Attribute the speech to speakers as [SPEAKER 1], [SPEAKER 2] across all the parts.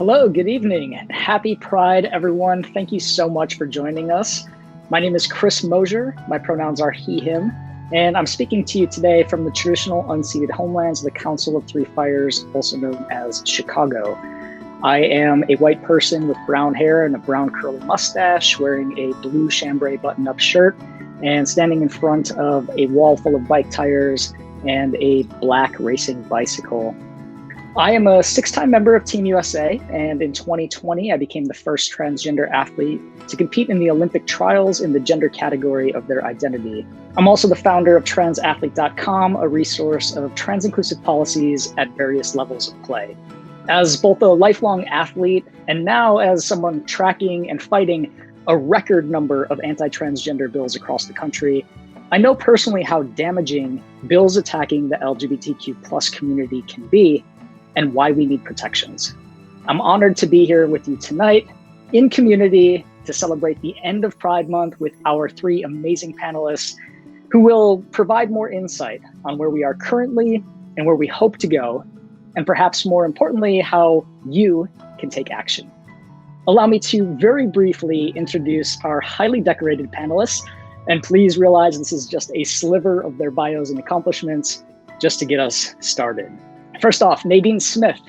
[SPEAKER 1] Hello, good evening. Happy Pride, everyone. Thank you so much for joining us. My name is Chris Mosier. My pronouns are he, him, and I'm speaking to you today from the traditional unceded homelands of the Council of Three Fires, also known as Chicago. I am a white person with brown hair and a brown curly mustache, wearing a blue chambray button-up shirt, and standing in front of a wall full of bike tires and a black racing bicycle. I am a six-time member of Team USA, and in 2020, I became the first transgender athlete to compete in the Olympic trials in the gender category of their identity. I'm also the founder of transathlete.com, a resource of trans-inclusive policies at various levels of play. As both a lifelong athlete and now as someone tracking and fighting a record number of anti-transgender bills across the country, I know personally how damaging bills attacking the LGBTQ+ community can be, and why we need protections. I'm honored to be here with you tonight in community to celebrate the end of Pride Month with our three amazing panelists who will provide more insight on where we are currently and where we hope to go, and perhaps more importantly, how you can take action. Allow me to very briefly introduce our highly decorated panelists, and please realize this is just a sliver of their bios and accomplishments just to get us started. First off, Nadine Smith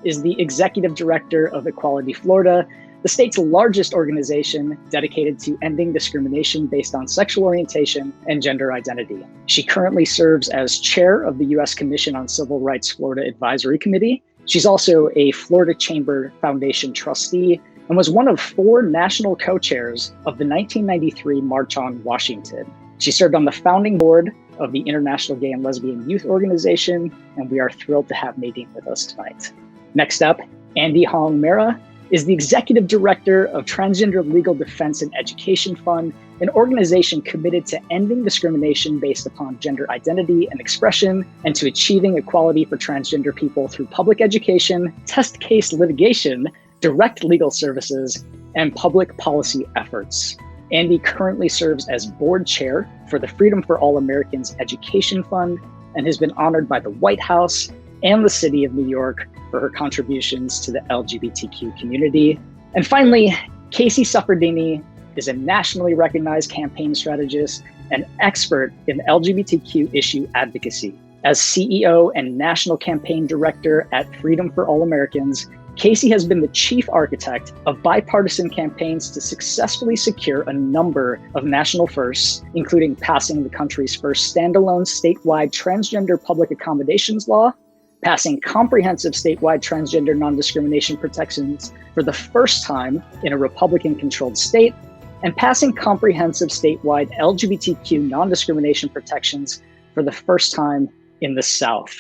[SPEAKER 1] is the Executive Director of Equality Florida, the state's largest organization dedicated to ending discrimination based on sexual orientation and gender identity. She currently serves as chair of the U.S. Commission on Civil Rights Florida Advisory Committee. She's also a Florida Chamber Foundation trustee and was one of four national co-chairs of the 1993 March on Washington. She served on the founding board of the International Gay and Lesbian Youth Organization, and we are thrilled to have Nadine with us tonight. Next up, Hong Marra is the Executive Director of Transgender Legal Defense and Education Fund, an organization committed to ending discrimination based upon gender identity and expression, and to achieving equality for transgender people through public education, test case litigation, direct legal services, and public policy efforts. Andy currently serves as board chair for the Freedom for All Americans Education Fund and has been honored by the White House and the City of New York for her contributions to the LGBTQ community. And finally, Kasey Suffredini is a nationally recognized campaign strategist and expert in LGBTQ issue advocacy. As CEO and national campaign director at Freedom for All Americans, Kasey has been the chief architect of bipartisan campaigns to successfully secure a number of national firsts, including passing the country's first standalone statewide transgender public accommodations law, passing comprehensive statewide transgender non-discrimination protections for the first time in a Republican-controlled state, and passing comprehensive statewide LGBTQ non-discrimination protections for the first time in the South.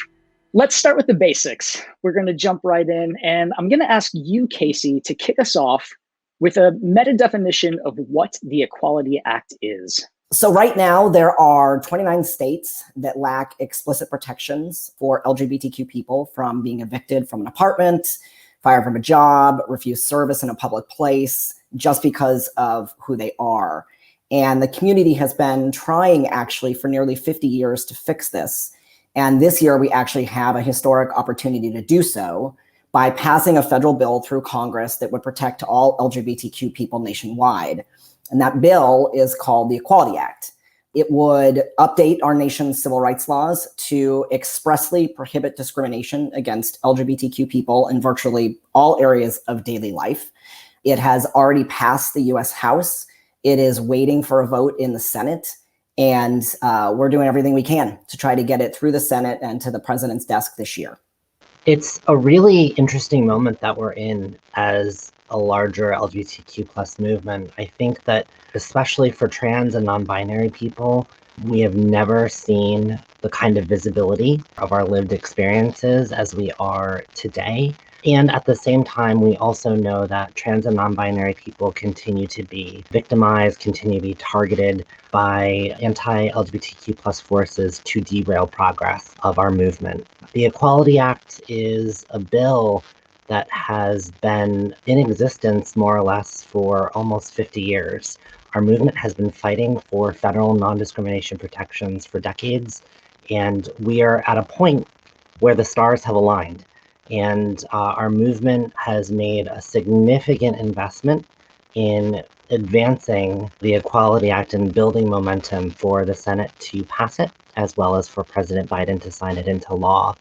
[SPEAKER 1] Let's start with the basics. We're going to jump right in, and I'm going to ask you, Kasey, to kick us off with a meta definition of what the Equality Act is.
[SPEAKER 2] So right now, there are 29 states that lack explicit protections for LGBTQ people from being evicted from an apartment, fired from a job, refused service in a public place, just because of who they are. And the community has been trying actually for nearly 50 years to fix this. And this year, we actually have a historic opportunity to do so by passing a federal bill through Congress that would protect all LGBTQ people nationwide. And that bill is called the Equality Act. It would update our nation's civil rights laws to expressly prohibit discrimination against LGBTQ people in virtually all areas of daily life. It has already passed the US House. It is waiting for a vote in the Senate. And we're doing everything we can to try to get it through the Senate and to the president's desk this year.
[SPEAKER 3] It's a really interesting moment that we're in as a larger LGBTQ+ movement. I think that especially for trans and non-binary people, we have never seen the kind of visibility of our lived experiences as we are today. And at the same time, we also know that trans and non-binary people continue to be victimized, continue to be targeted by anti-LGBTQ+ forces to derail progress of our movement. The Equality Act is a bill that has been in existence more or less for almost 50 years. Our movement has been fighting for federal non-discrimination protections for decades, and we are at a point where the stars have aligned. And our movement has made a significant investment in advancing the Equality Act and building momentum for the Senate to pass it, as well as for President Biden to sign it into law.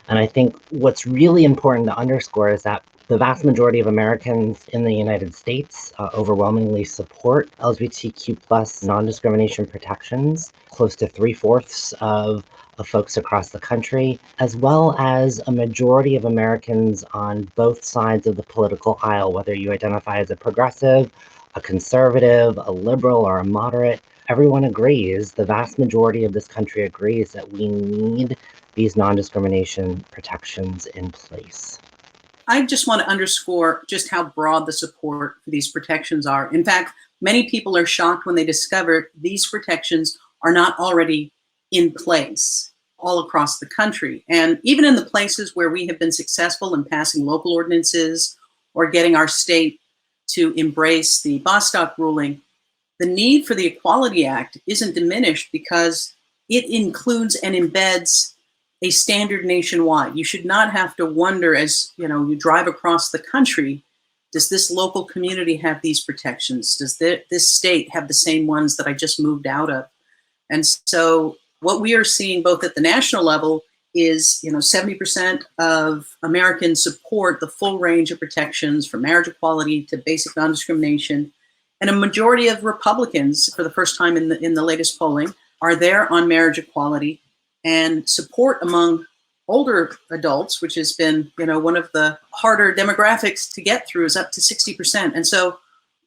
[SPEAKER 3] And I think what's really important to underscore is that the vast majority of Americans in the United States overwhelmingly support LGBTQ plus non-discrimination protections, close to 3/4 of folks across the country, as well as a majority of Americans on both sides of the political aisle, whether you identify as a progressive, a conservative, a liberal, or a moderate. Everyone agrees, the vast majority of this country agrees that we need these non-discrimination protections in place.
[SPEAKER 4] I just want to underscore just how broad the support for these protections are. In fact, many people are shocked when they discover these protections are not already in place all across the country. And even in the places where we have been successful in passing local ordinances or getting our state to embrace the Bostock ruling, the need for the Equality Act isn't diminished because it includes and embeds a standard nationwide. You should not have to wonder as you drive across the country, does this local community have these protections? Does this state have the same ones that I just moved out of? And so what we are seeing both at the national level is 70% of Americans support the full range of protections from marriage equality to basic non-discrimination. And a majority of Republicans, for the first time in the latest polling, are there on marriage equality. And support among older adults, which has been, one of the harder demographics to get through, is up to 60%. And so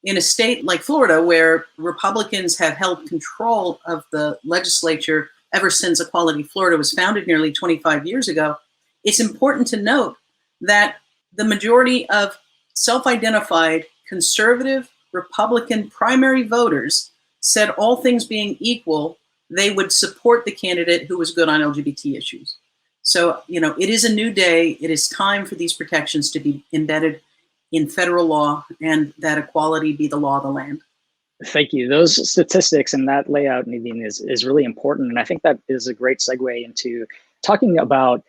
[SPEAKER 4] in a state like Florida, where Republicans have held control of the legislature ever since Equality Florida was founded nearly 25 years ago, it's important to note that the majority of self-identified conservative Republican primary voters said, all things being equal, they would support the candidate who was good on LGBT issues. So, it is a new day. It is time for these protections to be embedded in federal law and that equality be the law of the land.
[SPEAKER 1] Thank you. Those statistics and that layout, Nadine, is really important. And I think that is a great segue into talking about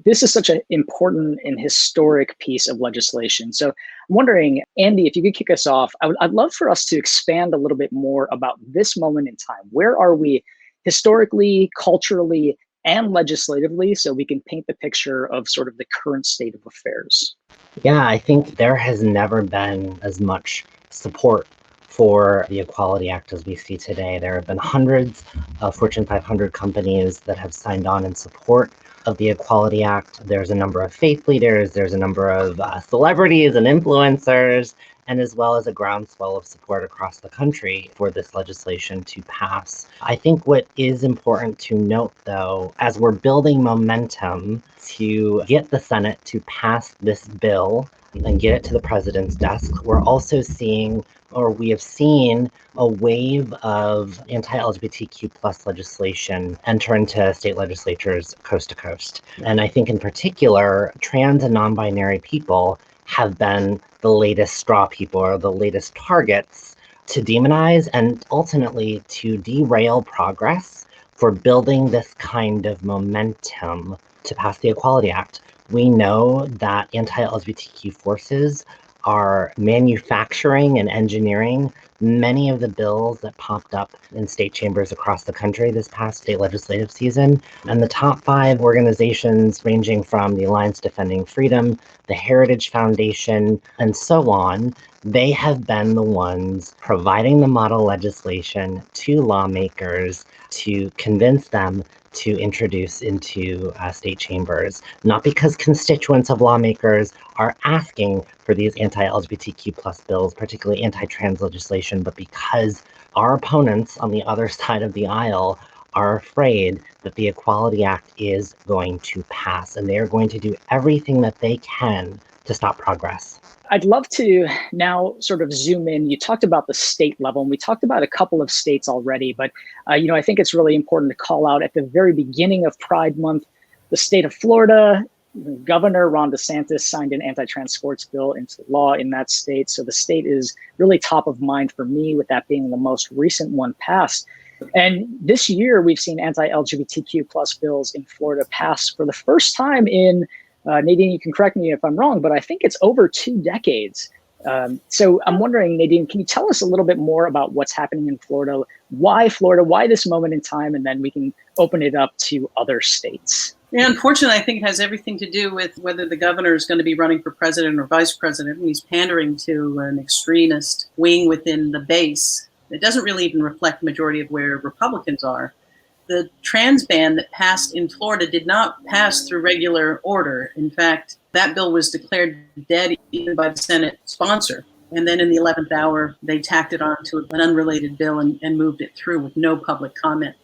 [SPEAKER 1] this is such an important and historic piece of legislation. So I'm wondering, Andy, if you could kick us off, I'd love for us to expand a little bit more about this moment in time. Where are we historically, culturally, and legislatively, so we can paint the picture of sort of the current state of affairs?
[SPEAKER 3] Yeah, I think there has never been as much support for the Equality Act as we see today. There have been hundreds of Fortune 500 companies that have signed on in support of the Equality Act. There's a number of faith leaders, there's a number of celebrities and influencers, and as well as a groundswell of support across the country for this legislation to pass. I think what is important to note, though, as we're building momentum to get the Senate to pass this bill and get it to the president's desk, we're also seeing, or we have seen, a wave of anti-LGBTQ plus legislation enter into state legislatures coast to coast. And I think in particular, trans and non-binary people have been the latest straw people or the latest targets to demonize and ultimately to derail progress for building this kind of momentum to pass the Equality Act. We know that anti-LGBTQ forces are manufacturing and engineering many of the bills that popped up in state chambers across the country this past state legislative season. And the top 5 organizations, ranging from the Alliance Defending Freedom, the Heritage Foundation, and so on, they have been the ones providing the model legislation to lawmakers to convince them to introduce into state chambers, not because constituents of lawmakers are asking for these anti-LGBTQ plus bills, particularly anti-trans legislation, but because our opponents on the other side of the aisle are afraid that the Equality Act is going to pass, and they are going to do everything that they can to stop progress.
[SPEAKER 1] I'd love to now sort of zoom in. You talked about the state level, and we talked about a couple of states already, but I think it's really important to call out at the very beginning of Pride Month, the state of Florida, Governor Ron DeSantis signed an anti-trans sports bill into law in that state. So the state is really top of mind for me, with that being the most recent one passed. And this year, we've seen anti-LGBTQ plus bills in Florida pass for the first time in Nadine, you can correct me if I'm wrong, but I think it's over 2 decades. So I'm wondering, Nadine, can you tell us a little bit more about what's happening in Florida? Why Florida? Why this moment in time? And then we can open it up to other states.
[SPEAKER 4] Yeah, unfortunately, I think it has everything to do with whether the governor is going to be running for president or vice president. He's pandering to an extremist wing within the base. It doesn't really even reflect the majority of where Republicans are. The trans ban that passed in Florida did not pass through regular order. In fact, that bill was declared dead even by the Senate sponsor. And then in the 11th hour, they tacked it on to an unrelated bill and moved it through with no public comment.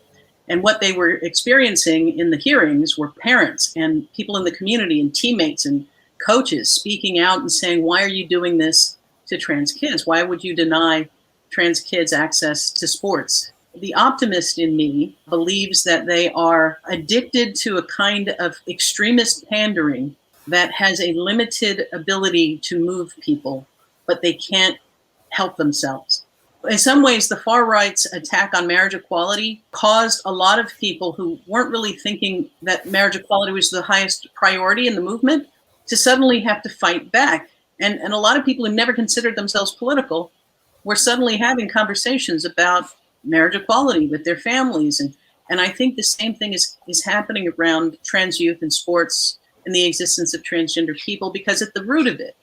[SPEAKER 4] And what they were experiencing in the hearings were parents and people in the community and teammates and coaches speaking out and saying, why are you doing this to trans kids? Why would you deny trans kids access to sports? The optimist in me believes that they are addicted to a kind of extremist pandering that has a limited ability to move people, but they can't help themselves. In some ways, the far right's attack on marriage equality caused a lot of people who weren't really thinking that marriage equality was the highest priority in the movement to suddenly have to fight back. And a lot of people who never considered themselves political were suddenly having conversations about marriage equality with their families. And I think the same thing is happening around trans youth in sports and the existence of transgender people, because at the root of it,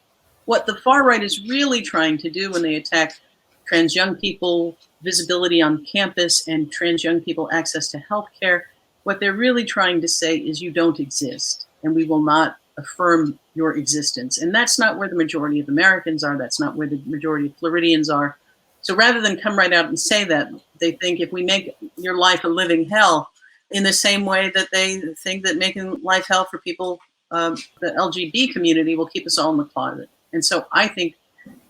[SPEAKER 4] what the far right is really trying to do when they attack trans young people, visibility on campus, and trans young people access to healthcare, what they're really trying to say is you don't exist, and we will not affirm your existence. And that's not where the majority of Americans are. That's not where the majority of Floridians are. So rather than come right out and say that, they think if we make your life a living hell, in the same way that they think that making life hell for people, the LGBT community, will keep us all in the closet. And so I think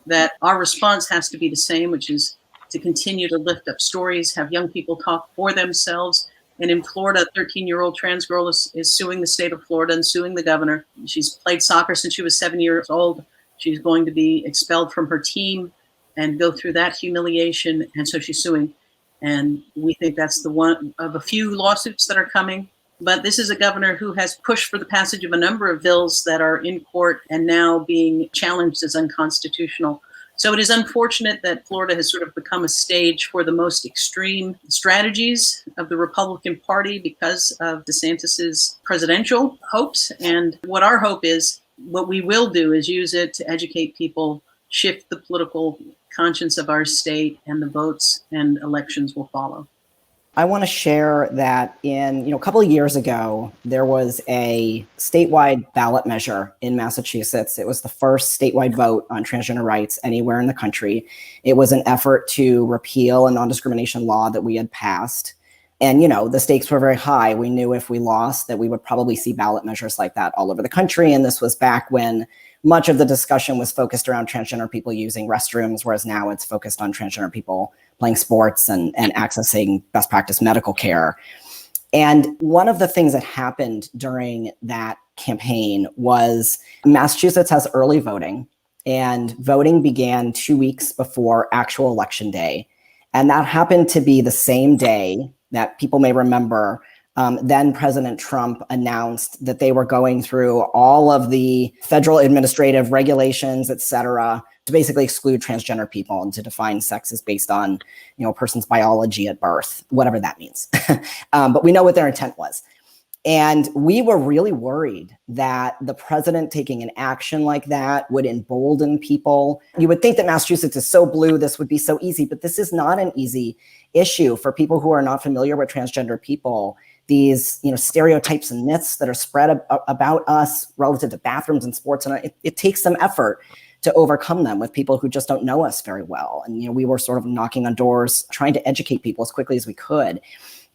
[SPEAKER 4] that our response has to be the same, which is to continue to lift up stories, have young people talk for themselves. And in Florida, a 13-year-old trans girl is suing the state of Florida and suing the governor. She's played soccer since she was 7 years old. She's going to be expelled from her team and go through that humiliation. And so she's suing. And we think that's the one of a few lawsuits that are coming. But this is a governor who has pushed for the passage of a number of bills that are in court and now being challenged as unconstitutional. So it is unfortunate that Florida has sort of become a stage for the most extreme strategies of the Republican Party because of DeSantis's presidential hopes. And what our hope is, what we will do is use it to educate people, shift the political conscience of our state, and the votes and elections will follow.
[SPEAKER 2] I want to share that in, a couple of years ago, there was a statewide ballot measure in Massachusetts. It was the first statewide vote on transgender rights anywhere in the country. It was an effort to repeal a non-discrimination law that we had passed. And, the stakes were very high. We knew if we lost that we would probably see ballot measures like that all over the country. And this was back when much of the discussion was focused around transgender people using restrooms, whereas now it's focused on transgender people playing sports and accessing best practice medical care. And one of the things that happened during that campaign was Massachusetts has early voting, and voting began 2 weeks before actual election day. And that happened to be the same day that people may remember then President Trump announced that they were going through all of the federal administrative regulations, et cetera, to basically exclude transgender people and to define sex as based on, a person's biology at birth, whatever that means. But we know what their intent was. And we were really worried that the president taking an action like that would embolden people. You would think that Massachusetts is so blue, this would be so easy, but this is not an easy issue for people who are not familiar with transgender people. These, stereotypes and myths that are spread about us relative to bathrooms and sports, and it takes some effort to overcome them with people who just don't know us very well. And we were sort of knocking on doors, trying to educate people as quickly as we could.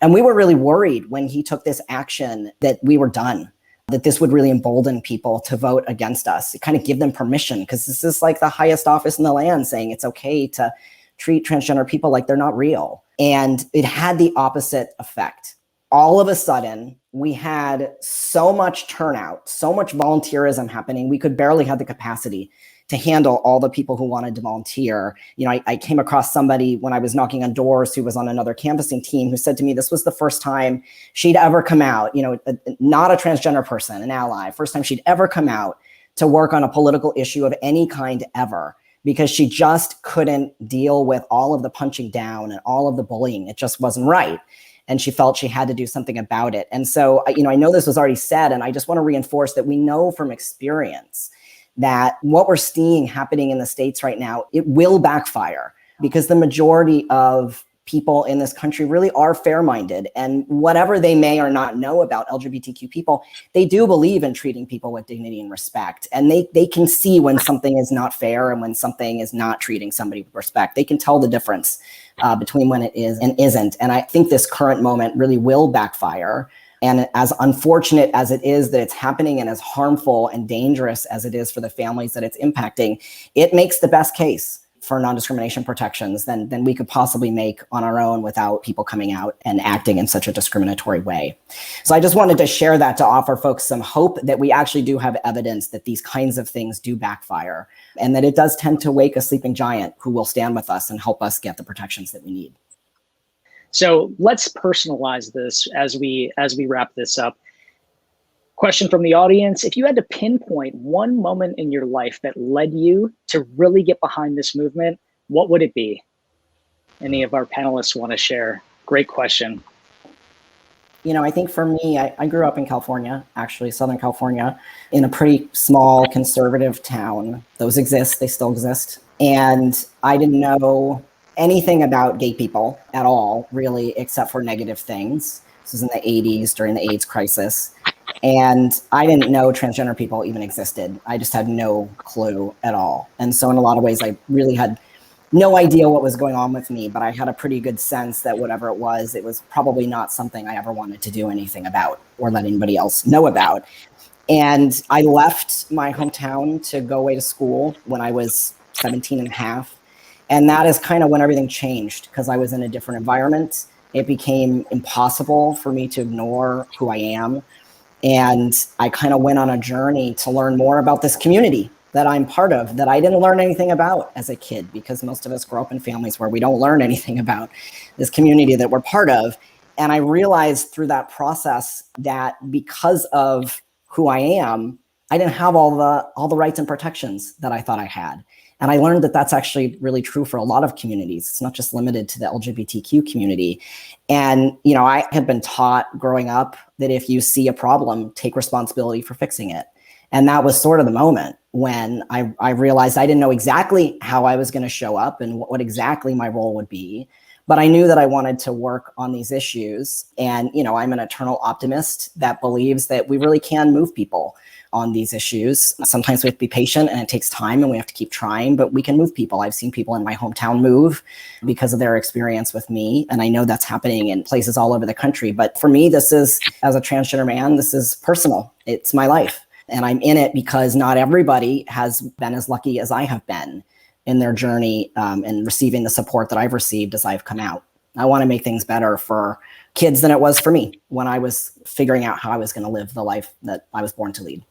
[SPEAKER 2] And we were really worried when he took this action that we were done, that this would really embolden people to vote against us, kind of give them permission, because this is like the highest office in the land saying it's okay to treat transgender people like they're not real. And it had the opposite effect. All of a sudden, we had so much turnout, so much volunteerism happening. We could barely have the capacity to handle all the people who wanted to volunteer. I came across somebody when I was knocking on doors who was on another canvassing team who said to me this was the first time she'd ever come out, not a transgender person, an ally, first time she'd ever come out to work on a political issue of any kind ever, because she just couldn't deal with all of the punching down and all of the bullying. It just wasn't right. And she felt she had to do something about it. And so, I know this was already said, and I just want to reinforce that we know from experience that what we're seeing happening in the States right now, it will backfire, because the majority of people in this country really are fair-minded, and whatever they may or not know about LGBTQ people, they do believe in treating people with dignity and respect. And they can see when something is not fair and when something is not treating somebody with respect. They can tell the difference between when it is and isn't. And I think this current moment really will backfire. And as unfortunate as it is that it's happening, and as harmful and dangerous as it is for the families that it's impacting, it makes the best case for non-discrimination protections than we could possibly make on our own without people coming out and acting in such a discriminatory way. So I just wanted to share that to offer folks some hope that we actually do have evidence that these kinds of things do backfire, and that it does tend to wake a sleeping giant who will stand with us and help us get the protections that we need.
[SPEAKER 1] So let's personalize this as we wrap this up. Question from the audience: if you had to pinpoint one moment in your life that led you to really get behind this movement, what would it be? Any of our panelists want to share? Great question.
[SPEAKER 2] I think for me, I grew up in California, actually Southern California, in a pretty small conservative town. Those exist, they still exist. And I didn't know anything about gay people at all, really, except for negative things. This was in the 80s during the AIDS crisis. And I didn't know transgender people even existed. I just had no clue at all. And so in a lot of ways, I really had no idea what was going on with me, but I had a pretty good sense that whatever it was probably not something I ever wanted to do anything about or let anybody else know about. And I left my hometown to go away to school when I was 17 and a half. And that is kind of when everything changed, because I was in a different environment. It became impossible for me to ignore who I am. And I kind of went on a journey to learn more about this community that I'm part of, that I didn't learn anything about as a kid, because most of us grow up in families where we don't learn anything about this community that we're part of. And I realized through that process that because of who I am, I didn't have all the rights and protections that I thought I had. And I learned that that's actually really true for a lot of communities. It's not just limited to the LGBTQ community. And, I had been taught growing up that if you see a problem, take responsibility for fixing it. And that was sort of the moment when I realized I didn't know exactly how I was going to show up and what exactly my role would be. But I knew that I wanted to work on these issues. And, I'm an eternal optimist that believes that we really can move people on these issues. Sometimes we have to be patient and it takes time and we have to keep trying, but we can move people. I've seen people in my hometown move because of their experience with me. And I know that's happening in places all over the country. But for me, this is, as a transgender man, this is personal. It's my life. And I'm in it because not everybody has been as lucky as I have been in their journey and receiving the support that I've received as I've come out. I want to make things better for kids than it was for me when I was figuring out how I was going to live the life that I was born to lead.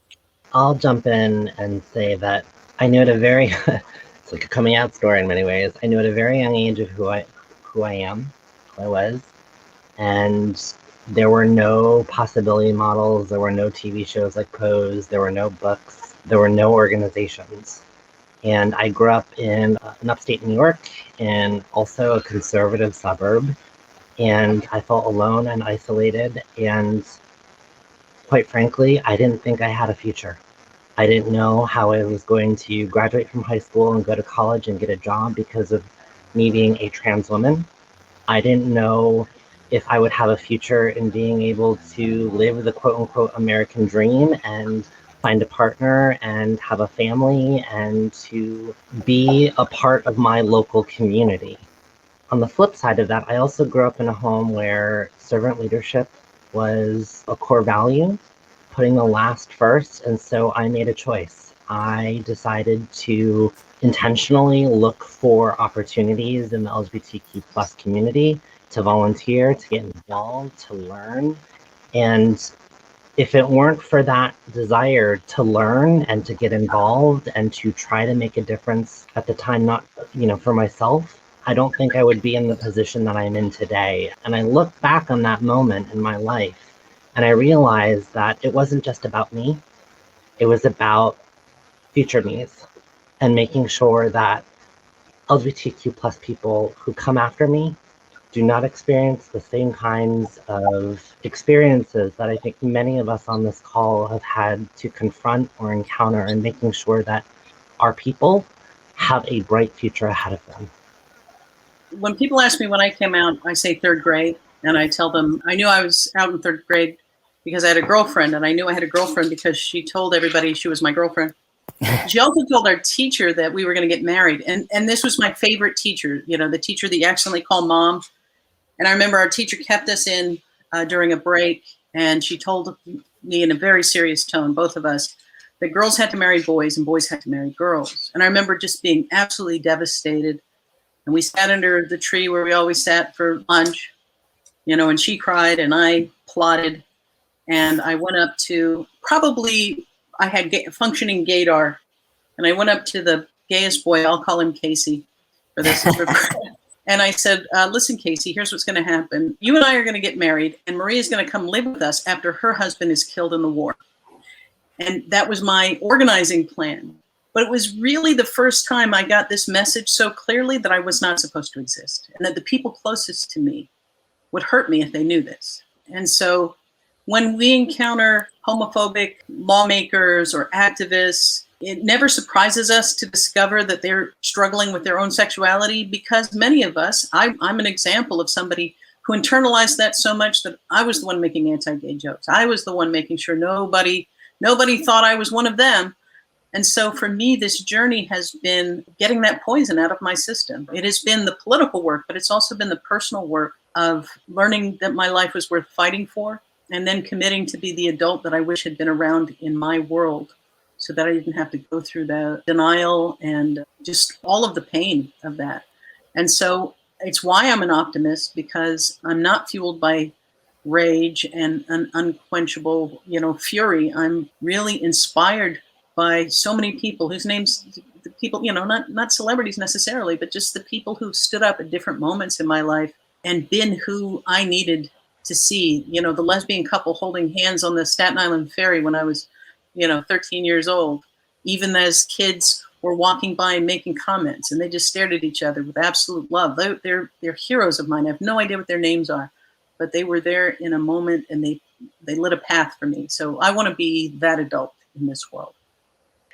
[SPEAKER 3] I'll jump in and say that I knew at a very, it's like a coming out story in many ways. I knew at a very young age of who I am, who I was, and there were no possibility models. There were no TV shows like Pose. There were no books. There were no organizations. And I grew up in upstate New York, and also a conservative suburb. And I felt alone and isolated. And quite frankly, I didn't think I had a future. I didn't know how I was going to graduate from high school and go to college and get a job because of me being a trans woman. I didn't know if I would have a future in being able to live the quote unquote American dream and find a partner and have a family and to be a part of my local community. On the flip side of that, I also grew up in a home where servant leadership was a core value, putting the last first. And so I made a choice. I decided to intentionally look for opportunities in the LGBTQ plus community to volunteer, to get involved, to learn. And if it weren't for that desire to learn and to get involved and to try to make a difference at the time, not, for myself, I don't think I would be in the position that I'm in today. And I look back on that moment in my life and I realized that it wasn't just about me. It was about future me's and making sure that LGBTQ plus people who come after me do not experience the same kinds of experiences that I think many of us on this call have had to confront or encounter, and making sure that our people have a bright future ahead of them.
[SPEAKER 4] When people ask me when I came out, I say third grade, and I tell them I knew I was out in third grade because I had a girlfriend, and I knew I had a girlfriend because she told everybody she was my girlfriend. She also told our teacher that we were going to get married, and this was my favorite teacher, the teacher that you accidentally call mom. And I remember our teacher kept us in during a break, and she told me in a very serious tone, both of us, that girls had to marry boys and boys had to marry girls. And I remember just being absolutely devastated. And we sat under the tree where we always sat for lunch, and she cried and I plotted. And I went up to I had functioning gaydar, and I went up to the gayest boy, I'll call him Kasey for this. And I said, listen, Kasey, here's what's going to happen. You and I are going to get married, and Maria's going to come live with us after her husband is killed in the war. And that was my organizing plan. But it was really the first time I got this message so clearly that I was not supposed to exist, and that the people closest to me would hurt me if they knew this. And so when we encounter homophobic lawmakers or activists, it never surprises us to discover that they're struggling with their own sexuality, because many of us, I'm an example of somebody who internalized that so much that I was the one making anti-gay jokes. I was the one making sure nobody thought I was one of them. And so for me, this journey has been getting that poison out of my system. It has been the political work, but it's also been the personal work of learning that my life was worth fighting for, and then committing to be the adult that I wish had been around in my world, so that I didn't have to go through the denial and just all of the pain of that. And so it's why I'm an optimist, because I'm not fueled by rage and an unquenchable, fury. I'm really inspired by so many people whose names, the people, not celebrities necessarily, but just the people who stood up at different moments in my life and been who I needed to see. The lesbian couple holding hands on the Staten Island ferry when I was 13 years old, even as kids were walking by and making comments, and they just stared at each other with absolute love. They're heroes of mine. I have no idea what their names are, but they were there in a moment, and they lit a path for me. So I want to be that adult in this world.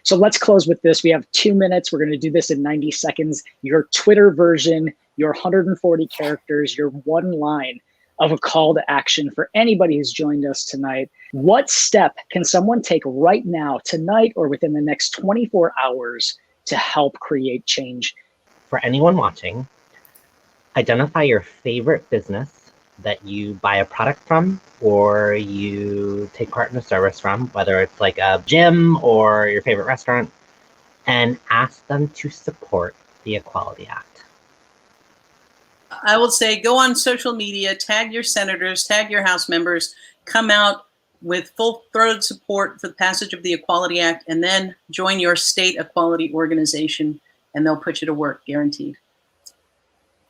[SPEAKER 1] So let's close with this. We have 2 minutes. We're going to do this in 90 seconds. Your Twitter version, your 140 characters, your one line of a call to action for anybody who's joined us tonight. What step can someone take right now, tonight, or within the next 24 hours to help create change?
[SPEAKER 3] For anyone watching, identify your favorite business that you buy a product from or you take part in a service from, whether it's like a gym or your favorite restaurant, and ask them to support the Equality Act.
[SPEAKER 4] I will say, go on social media, tag your senators, tag your House members, come out with full-throated support for the passage of the Equality Act, and then join your state equality organization, and they'll put you to work, guaranteed.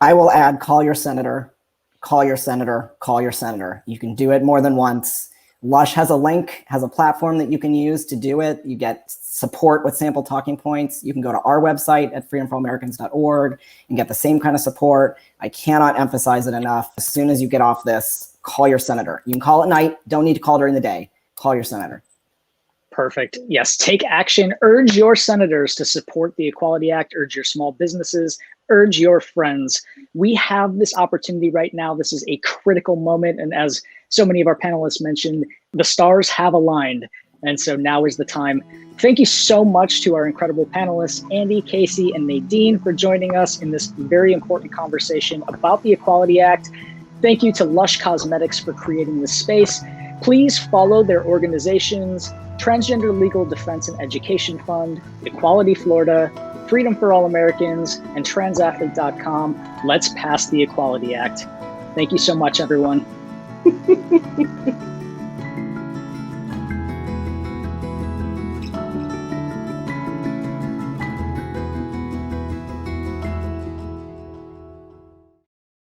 [SPEAKER 2] I will add, call your senator, call your senator, call your senator. You can do it more than once. Lush has a link, has a platform that you can use to do it. You get support with sample talking points. You can go to our website at freedomforamericans.org and get the same kind of support. I cannot emphasize it enough. As soon as you get off this, call your senator. You can call at night. Don't need to call during the day. Call your senator.
[SPEAKER 1] Perfect. Yes, take action. Urge your senators to support the Equality Act. Urge your small businesses. Urge your friends. We have this opportunity right now. This is a critical moment. And as so many of our panelists mentioned, the stars have aligned. And so now is the time. Thank you so much to our incredible panelists, Andy, Kasey, and Nadine, for joining us in this very important conversation about the Equality Act. Thank you to Lush Cosmetics for creating this space. Please follow their organizations, Transgender Legal Defense and Education Fund, Equality Florida, Freedom for All Americans, and transathlete.com. Let's pass the Equality Act. Thank you so much, everyone.